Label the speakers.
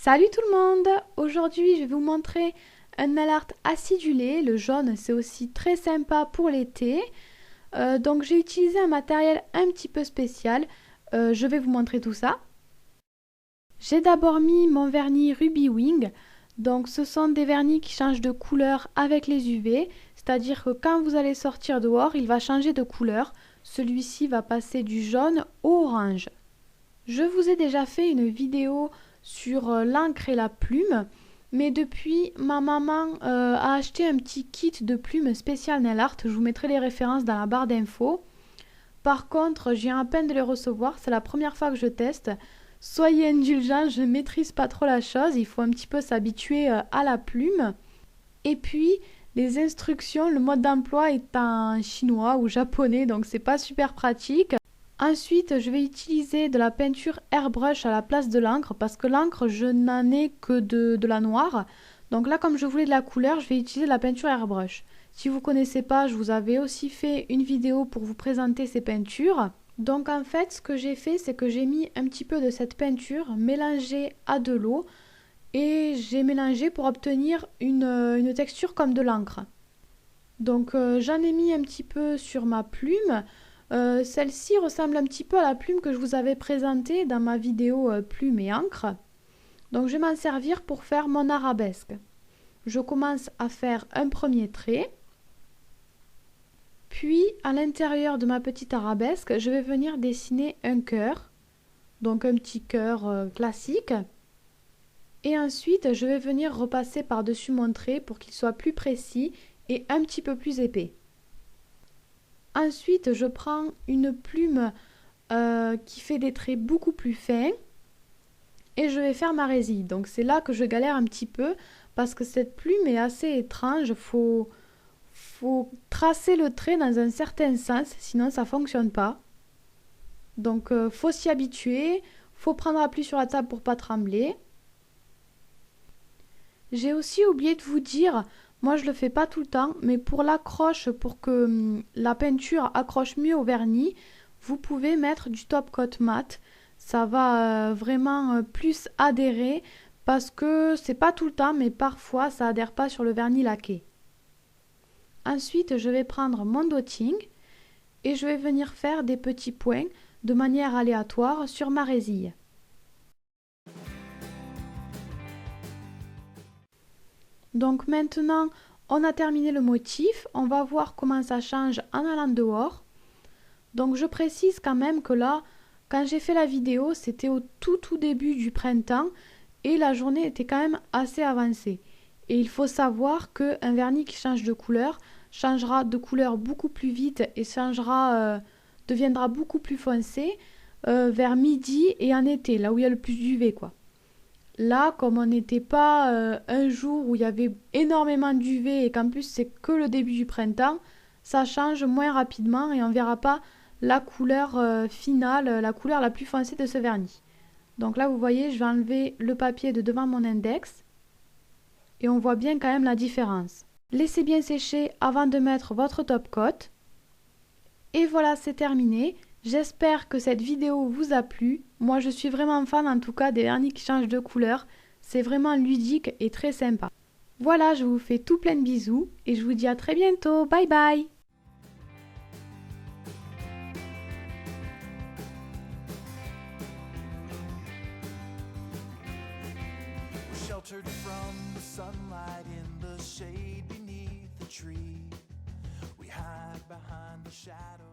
Speaker 1: Salut tout le monde! Aujourd'hui, je vais vous montrer un nail art acidulé. Le jaune, c'est aussi très sympa pour l'été. Donc, j'ai utilisé un matériel un petit peu spécial. Je vais vous montrer tout ça. J'ai d'abord mis mon vernis Ruby Wing. Donc, ce sont des vernis qui changent de couleur avec les UV. C'est-à-dire que quand vous allez sortir dehors, il va changer de couleur. Celui-ci va passer du jaune au orange. Je vous ai déjà fait une vidéo sur l'encre et la plume, mais depuis, ma maman a acheté un petit kit de plumes spécial nail art. Je vous mettrai les références dans la barre d'infos. Par contre, je viens à peine de les recevoir, c'est la première fois que je teste. Soyez indulgents, je ne maîtrise pas trop la chose, il faut un petit peu s'habituer à la plume. Et puis, les instructions, le mode d'emploi est en chinois ou japonais, donc c'est pas super pratique. Ensuite, je vais utiliser de la peinture airbrush à la place de l'encre parce que l'encre, je n'en ai que de la noire. Donc là, comme je voulais de la couleur, je vais utiliser de la peinture airbrush. Si vous ne connaissez pas, je vous avais aussi fait une vidéo pour vous présenter ces peintures. Donc en fait, ce que j'ai fait, c'est que j'ai mis un petit peu de cette peinture mélangée à de l'eau et j'ai mélangé pour obtenir une texture comme de l'encre. Donc j'en ai mis un petit peu sur ma plume. Celle-ci ressemble un petit peu à la plume que je vous avais présentée dans ma vidéo plume et encre. Donc je vais m'en servir pour faire mon arabesque. Je commence à faire un premier trait. Puis à l'intérieur de ma petite arabesque, je vais venir dessiner un cœur. Donc un petit cœur classique. Et ensuite, je vais venir repasser par-dessus mon trait pour qu'il soit plus précis et un petit peu plus épais. Ensuite, je prends une plume qui fait des traits beaucoup plus fins et je vais faire ma résille. Donc c'est là que je galère un petit peu parce que cette plume est assez étrange. Faut tracer le trait dans un certain sens, sinon ça ne fonctionne pas. Donc faut s'y habituer, faut prendre appui sur la table pour pas trembler. J'ai aussi oublié de vous dire, moi je le fais pas tout le temps, mais pour l'accroche, pour que la peinture accroche mieux au vernis, vous pouvez mettre du top coat mat. Ça va vraiment plus adhérer parce que c'est pas tout le temps, mais parfois ça adhère pas sur le vernis laqué. Ensuite, je vais prendre mon dotting et je vais venir faire des petits points de manière aléatoire sur ma résille. Donc maintenant, on a terminé le motif, on va voir comment ça change en allant dehors. Donc je précise quand même que là, quand j'ai fait la vidéo, c'était au tout début du printemps et la journée était quand même assez avancée. Et il faut savoir qu'un vernis qui change de couleur changera de couleur beaucoup plus vite et deviendra beaucoup plus foncé vers midi et en été, là où il y a le plus d'UV quoi. Là, comme on n'était pas un jour où il y avait énormément d'UV et qu'en plus c'est que le début du printemps, ça change moins rapidement et on ne verra pas la couleur finale, la couleur la plus foncée de ce vernis. Donc là, vous voyez, je vais enlever le papier de devant mon index et on voit bien quand même la différence. Laissez bien sécher avant de mettre votre top coat. Et voilà, c'est terminé. J'espère que cette vidéo vous a plu. Moi, je suis vraiment fan en tout cas des vernis qui changent de couleur. C'est vraiment ludique et très sympa. Voilà, je vous fais tout plein de bisous et je vous dis à très bientôt. Bye bye!
Speaker 2: Sheltered from the sunlight in the shade beneath the tree. We hide behind the shadow.